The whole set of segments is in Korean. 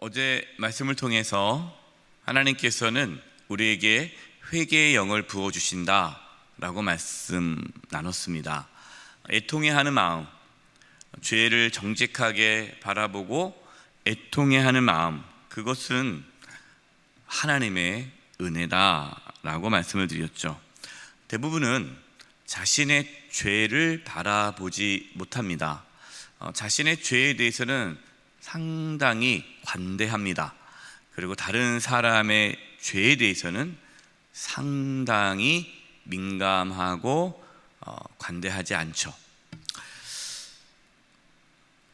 어제 말씀을 통해서 하나님께서는 우리에게 회개의 영을 부어주신다 라고 말씀 나눴습니다. 애통해하는 마음, 죄를 정직하게 바라보고 애통해하는 마음, 그것은 하나님의 은혜다 라고 말씀을 드렸죠. 대부분은 자신의 죄를 바라보지 못합니다. 자신의 죄에 대해서는 상당히 관대합니다. 그리고 다른 사람의 죄에 대해서는 상당히 민감하고 관대하지 않죠.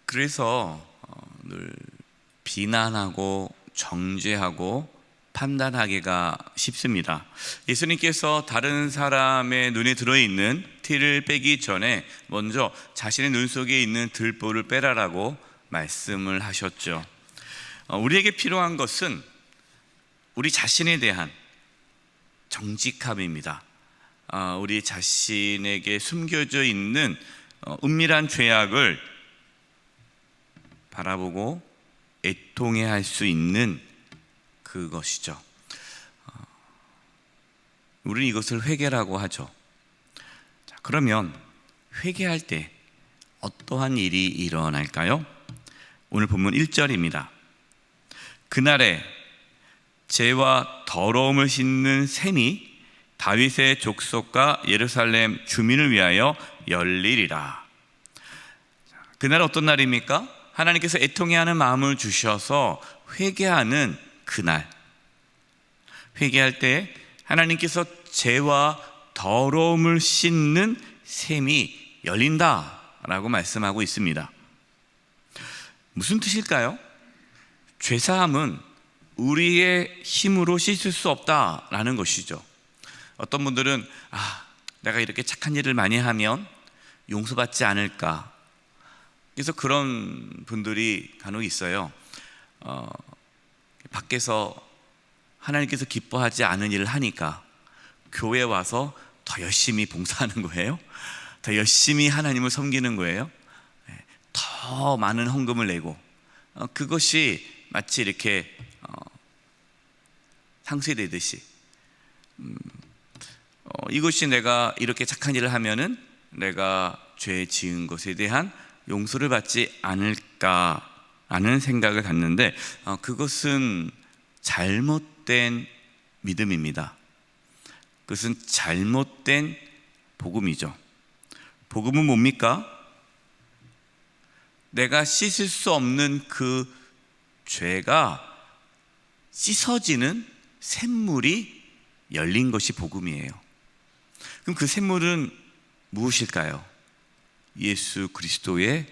그래서 늘 비난하고 정죄하고 판단하기가 쉽습니다. 예수님께서 다른 사람의 눈에 들어있는 티를 빼기 전에 먼저 자신의 눈 속에 있는 들보를 빼라라고 말씀을 하셨죠. 우리에게 필요한 것은 우리 자신에 대한 정직함입니다. 우리 자신에게 숨겨져 있는 은밀한 죄악을 바라보고 애통해 할 수 있는 그것이죠. 우리는 이것을 회개라고 하죠. 자, 그러면 회개할 때 어떠한 일이 일어날까요? 오늘 본문 1절입니다. 그날에 죄와 더러움을 씻는 샘이 다윗의 족속과 예루살렘 주민을 위하여 열리리라. 그날 어떤 날입니까? 하나님께서 애통해하는 마음을 주셔서 회개하는 그날. 회개할 때 하나님께서 죄와 더러움을 씻는 샘이 열린다라고 말씀하고 있습니다. 무슨 뜻일까요? 죄사함은 우리의 힘으로 씻을 수 없다라는 것이죠. 어떤 분들은 내가 이렇게 착한 일을 많이 하면 용서받지 않을까, 그래서 그런 분들이 간혹 있어요. 밖에서 하나님께서 기뻐하지 않은 일을 하니까 교회에 와서 더 열심히 봉사하는 거예요. 더 열심히 하나님을 섬기는 거예요. 더 많은 헌금을 내고, 그것이 마치 이렇게 상쇄되듯이, 이것이 내가 이렇게 착한 일을 하면은 내가 죄 지은 것에 대한 용서를 받지 않을까라는 생각을 갖는데, 그것은 잘못된 믿음입니다. 그것은 잘못된 복음이죠. 복음은 뭡니까? 내가 씻을 수 없는 그 죄가 씻어지는 샘물이 열린 것이 복음이에요. 그럼 그 샘물은 무엇일까요? 예수 그리스도의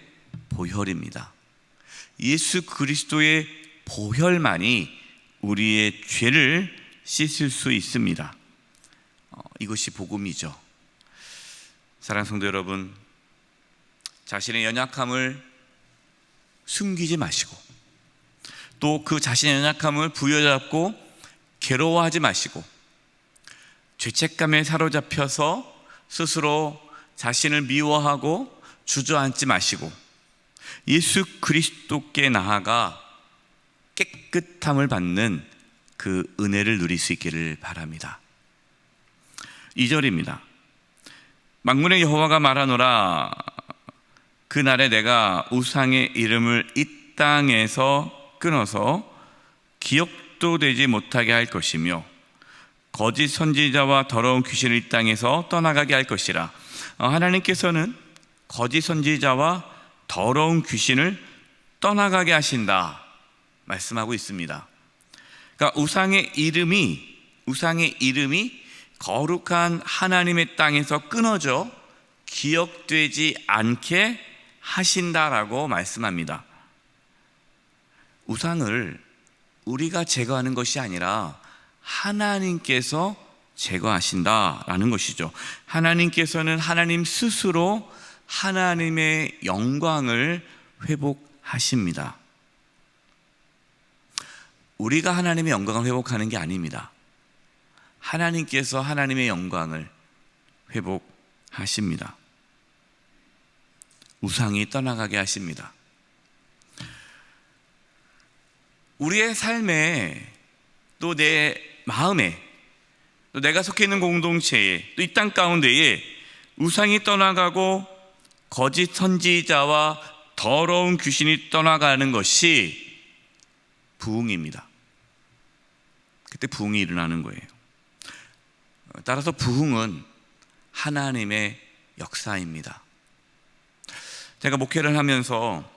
보혈입니다. 예수 그리스도의 보혈만이 우리의 죄를 씻을 수 있습니다. 이것이 복음이죠. 사랑하는 성도 여러분, 자신의 연약함을 숨기지 마시고, 또 그 자신의 연약함을 부여잡고 괴로워하지 마시고, 죄책감에 사로잡혀서 스스로 자신을 미워하고 주저앉지 마시고, 예수 그리스도께 나아가 깨끗함을 받는 그 은혜를 누릴 수 있기를 바랍니다. 2절입니다. 만군의 여호와가 말하노라. 그날에 내가 우상의 이름을 이 땅에서 끊어서 기억도 되지 못하게 할 것이며 거짓 선지자와 더러운 귀신을 이 땅에서 떠나가게 할 것이라. 하나님께서는 거짓 선지자와 더러운 귀신을 떠나가게 하신다 말씀하고 있습니다. 그러니까 우상의 이름이 거룩한 하나님의 땅에서 끊어져 기억되지 않게 하신다라고 말씀합니다. 우상을 우리가 제거하는 것이 아니라 하나님께서 제거하신다라는 것이죠. 하나님께서는 하나님 스스로 하나님의 영광을 회복하십니다. 우리가 하나님의 영광을 회복하는 게 아닙니다. 하나님께서 하나님의 영광을 회복하십니다. 우상이 떠나가게 하십니다. 우리의 삶에, 또 내 마음에, 또 내가 속해 있는 공동체에, 또 이 땅 가운데에 우상이 떠나가고 거짓 선지자와 더러운 귀신이 떠나가는 것이 부흥입니다. 그때 부흥이 일어나는 거예요. 따라서 부흥은 하나님의 역사입니다. 제가 목회를 하면서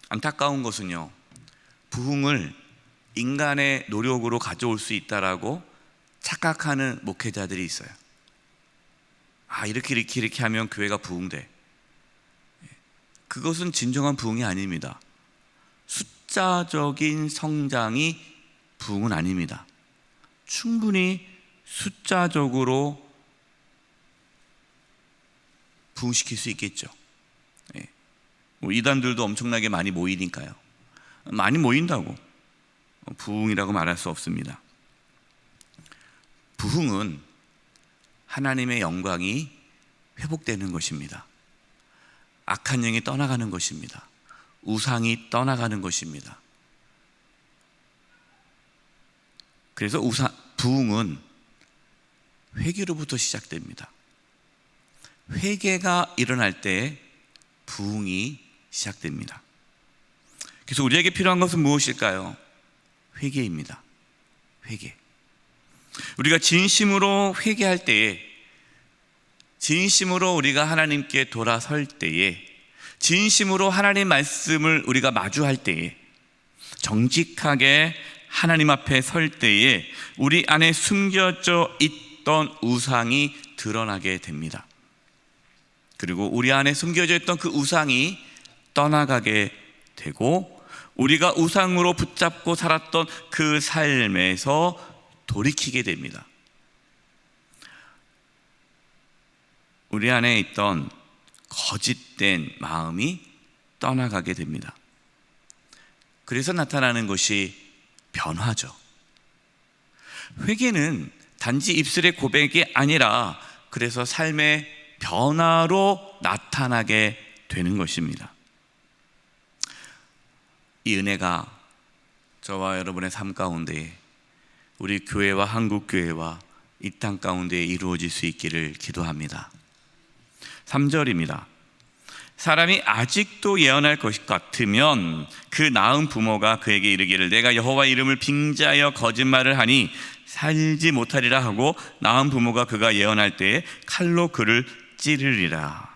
안타까운 것은요, 부흥을 인간의 노력으로 가져올 수 있다라고 착각하는 목회자들이 있어요. 이렇게 하면 교회가 부흥돼. 그것은 진정한 부흥이 아닙니다. 숫자적인 성장이 부흥은 아닙니다. 충분히 숫자적으로 부흥시킬 수 있겠죠. 이단들도 엄청나게 많이 모이니까요. 많이 모인다고 부흥이라고 말할 수 없습니다. 부흥은 하나님의 영광이 회복되는 것입니다. 악한 영이 떠나가는 것입니다. 우상이 떠나가는 것입니다. 그래서 부흥은 회개로부터 시작됩니다. 회개가 일어날 때 부흥이 시작됩니다. 그래서 우리에게 필요한 것은 무엇일까요? 회개입니다. 회개. 우리가 진심으로 회개할 때에, 진심으로 우리가 하나님께 돌아설 때에, 진심으로 하나님 말씀을 우리가 마주할 때에, 정직하게 하나님 앞에 설 때에 우리 안에 숨겨져 있던 우상이 드러나게 됩니다. 그리고 우리 안에 숨겨져 있던 그 우상이 떠나가게 되고, 우리가 우상으로 붙잡고 살았던 그 삶에서 돌이키게 됩니다. 우리 안에 있던 거짓된 마음이 떠나가게 됩니다. 그래서 나타나는 것이 변화죠. 회개는 단지 입술의 고백이 아니라 그래서 삶의 변화로 나타나게 되는 것입니다. 이 은혜가 저와 여러분의 삶 가운데, 우리 교회와 한국교회와 이 땅 가운데 이루어질 수 있기를 기도합니다. 3절입니다. 사람이 아직도 예언할 것 같으면 그 낳은 부모가 그에게 이르기를 내가 여호와 이름을 빙자하여 거짓말을 하니 살지 못하리라 하고, 낳은 부모가 그가 예언할 때에 칼로 그를 찌르리라.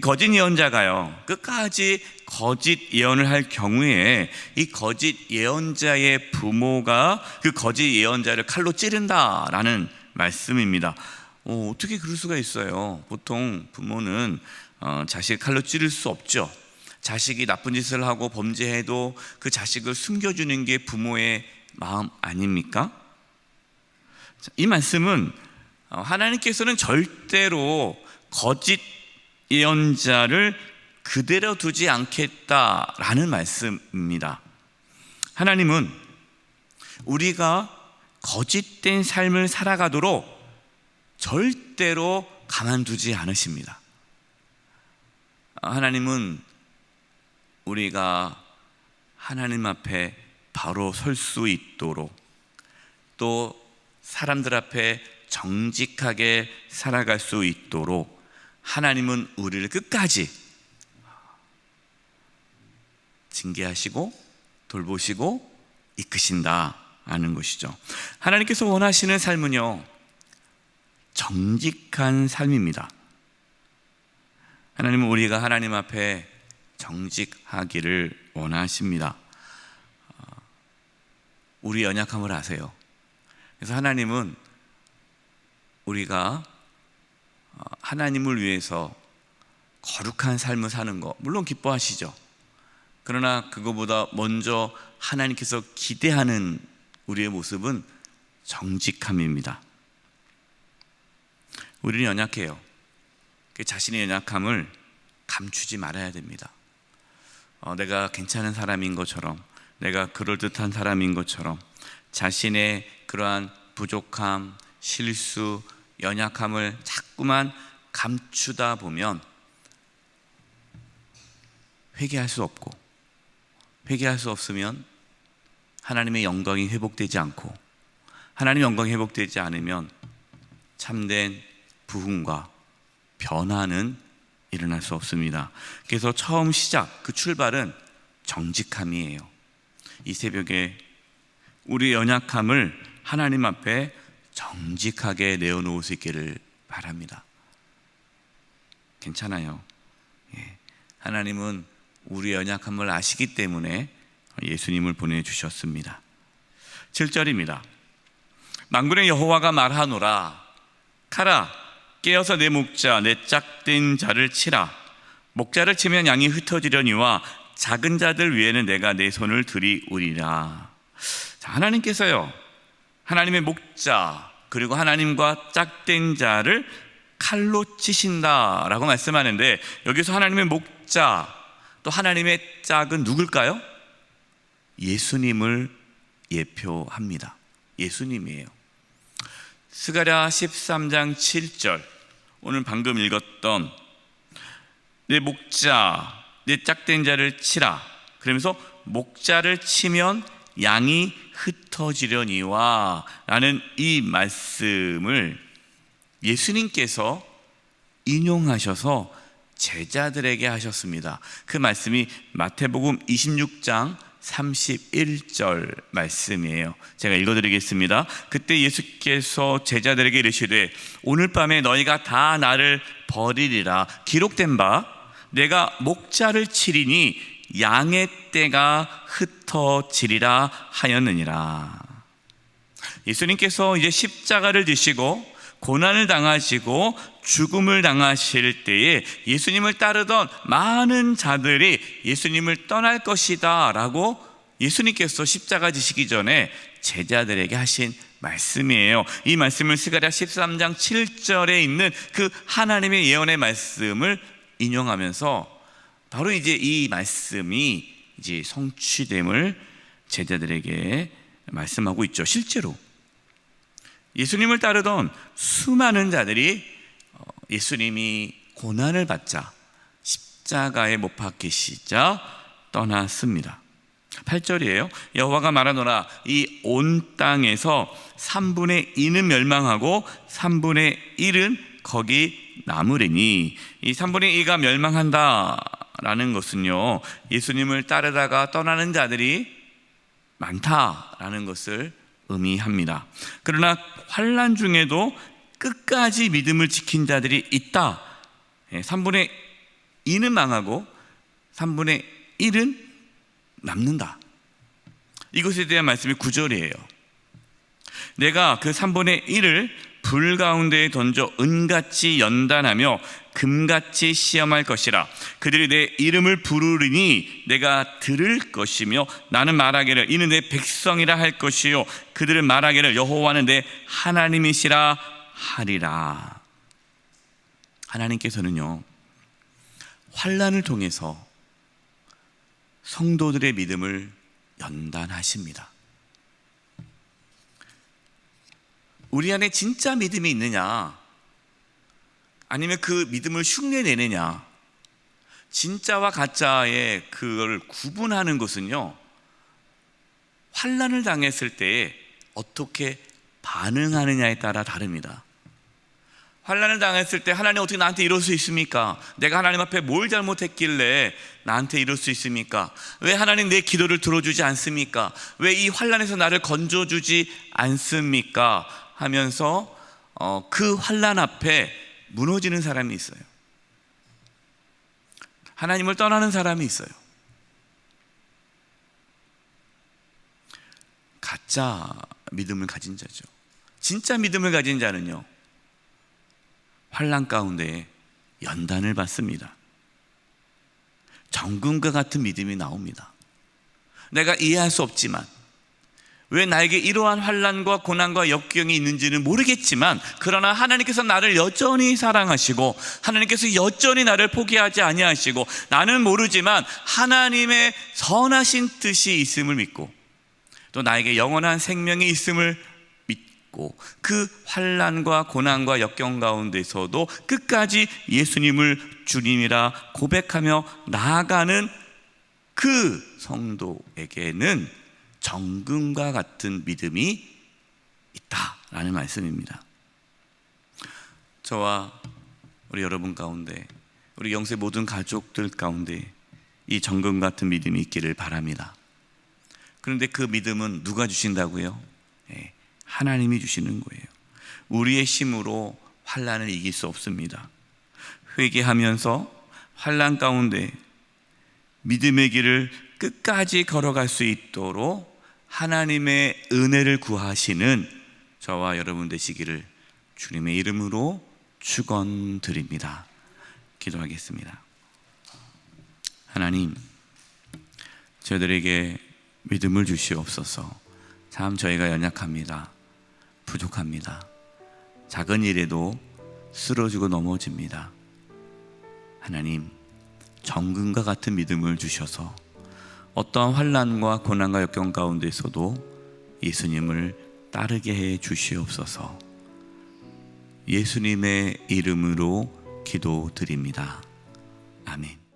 거짓 예언자가요, 끝까지 거짓 예언을 할 경우에 이 거짓 예언자의 부모가 그 거짓 예언자를 칼로 찌른다라는 말씀입니다. 어떻게 그럴 수가 있어요? 보통 부모는 자식을 칼로 찌를 수 없죠. 자식이 나쁜 짓을 하고 범죄해도 그 자식을 숨겨주는 게 부모의 마음 아닙니까? 이 말씀은 하나님께서는 절대로 거짓 예언자를 그대로 두지 않겠다라는 말씀입니다. 하나님은 우리가 거짓된 삶을 살아가도록 절대로 가만두지 않으십니다. 하나님은 우리가 하나님 앞에 바로 설 수 있도록, 또 사람들 앞에 정직하게 살아갈 수 있도록 하나님은 우리를 끝까지 징계하시고 돌보시고 이끄신다 하는 것이죠. 하나님께서 원하시는 삶은요, 정직한 삶입니다. 하나님은 우리가 하나님 앞에 정직하기를 원하십니다. 우리 연약함을 아세요. 그래서 하나님은 우리가 하나님을 위해서 거룩한 삶을 사는 거 물론 기뻐하시죠. 그러나 그거보다 먼저 하나님께서 기대하는 우리의 모습은 정직함입니다. 우리는 연약해요. 자신의 연약함을 감추지 말아야 됩니다. 내가 괜찮은 사람인 것처럼, 내가 그럴듯한 사람인 것처럼 자신의 그러한 부족함, 실수, 연약함을 자꾸만 감추다 보면 회개할 수 없고, 회개할 수 없으면 하나님의 영광이 회복되지 않고, 하나님의 영광이 회복되지 않으면 참된 부흥과 변화는 일어날 수 없습니다. 그래서 처음 시작, 그 출발은 정직함이에요. 이 새벽에 우리의 연약함을 하나님 앞에 정직하게 내어놓을 수 있기를 바랍니다. 괜찮아요. 하나님은 우리의 연약함을 아시기 때문에 예수님을 보내주셨습니다. 7절입니다. 만군의 여호와가 말하노라. 가라, 깨어서 내 목자, 내 짝된 자를 치라. 목자를 치면 양이 흩어지려니와 작은 자들 위에는 내가 내 손을 들이우리라. 자, 하나님께서요, 하나님의 목자 그리고 하나님과 짝된 자를 칼로 치신다라고 말씀하는데, 여기서 하나님의 목자 또 하나님의 짝은 누굴까요? 예수님을 예표합니다. 예수님이에요. 스가랴 13장 7절, 오늘 방금 읽었던 내 목자, 내 짝된 자를 치라. 그러면서 목자를 치면 양이 흩어지려니와 라는 이 말씀을 예수님께서 인용하셔서 제자들에게 하셨습니다. 그 말씀이 마태복음 26장 31절 말씀이에요. 제가 읽어드리겠습니다. 그때 예수께서 제자들에게 이르시되 오늘 밤에 너희가 다 나를 버리리라. 기록된 바 내가 목자를 치리니 양의 떼가 흩어지리라 하였느니라. 예수님께서 이제 십자가를 지시고 고난을 당하시고 죽음을 당하실 때에 예수님을 따르던 많은 자들이 예수님을 떠날 것이다 라고 예수님께서 십자가 지시기 전에 제자들에게 하신 말씀이에요. 이 말씀을 스가랴 13장 7절에 있는 그 하나님의 예언의 말씀을 인용하면서 바로 이제 이 말씀이 이제 성취됨을 제자들에게 말씀하고 있죠. 실제로 예수님을 따르던 수많은 자들이 예수님이 고난을 받자 십자가에 못 박히시자 떠났습니다. 8절이에요. 여호와가 말하노라. 이 온 땅에서 3분의 2는 멸망하고 3분의 1은 거기 남으리니, 이 3분의 2가 멸망한다라는 것은요, 예수님을 따르다가 떠나는 자들이 많다라는 것을 의미합니다. 그러나 환난 중에도 끝까지 믿음을 지킨 자들이 있다. 3분의 2는 망하고 3분의 1은 남는다. 이것에 대한 말씀이 9절이에요. 내가 그 3분의 1을 불 가운데에 던져 은같이 연단하며 금같이 시험할 것이라. 그들이 내 이름을 부르리니 내가 들을 것이며 나는 말하기를 이는 내 백성이라 할 것이요 그들은 말하기를 여호와는 내 하나님이시라 하리라. 하나님께서는요, 환난을 통해서 성도들의 믿음을 연단하십니다. 우리 안에 진짜 믿음이 있느냐, 아니면 그 믿음을 흉내내느냐, 진짜와 가짜의 그걸 구분하는 것은요, 환난을 당했을 때 어떻게 반응하느냐에 따라 다릅니다. 환난을 당했을 때 하나님 어떻게 나한테 이럴 수 있습니까? 내가 하나님 앞에 뭘 잘못했길래 나한테 이럴 수 있습니까? 왜 하나님 내 기도를 들어주지 않습니까? 왜 이 환난에서 나를 건져주지 않습니까? 하면서 그 환난 앞에 무너지는 사람이 있어요. 하나님을 떠나는 사람이 있어요. 가짜 믿음을 가진 자죠. 진짜 믿음을 가진 자는요, 환난 가운데 연단을 받습니다. 정금과 같은 믿음이 나옵니다. 내가 이해할 수 없지만, 왜 나에게 이러한 환난과 고난과 역경이 있는지는 모르겠지만, 그러나 하나님께서 나를 여전히 사랑하시고 하나님께서 여전히 나를 포기하지 아니하시고, 나는 모르지만 하나님의 선하신 뜻이 있음을 믿고 또 나에게 영원한 생명이 있음을 믿고 그 환난과 고난과 역경 가운데서도 끝까지 예수님을 주님이라 고백하며 나아가는 그 성도에게는 정금과 같은 믿음이 있다라는 말씀입니다. 저와 우리 여러분 가운데, 우리 영세 모든 가족들 가운데 이 정금 같은 믿음이 있기를 바랍니다. 그런데 그 믿음은 누가 주신다고요? 하나님이 주시는 거예요. 우리의 힘으로 환난을 이길 수 없습니다. 회개하면서 환난 가운데 믿음의 길을 끝까지 걸어갈 수 있도록 하나님의 은혜를 구하시는 저와 여러분 되시기를 주님의 이름으로 축원드립니다. 기도하겠습니다. 하나님, 저희들에게 믿음을 주시옵소서. 참 저희가 연약합니다. 부족합니다. 작은 일에도 쓰러지고 넘어집니다. 하나님, 정금과 같은 믿음을 주셔서 어떠한 환난과 고난과 역경 가운데서도 예수님을 따르게 해 주시옵소서. 예수님의 이름으로 기도드립니다. 아멘.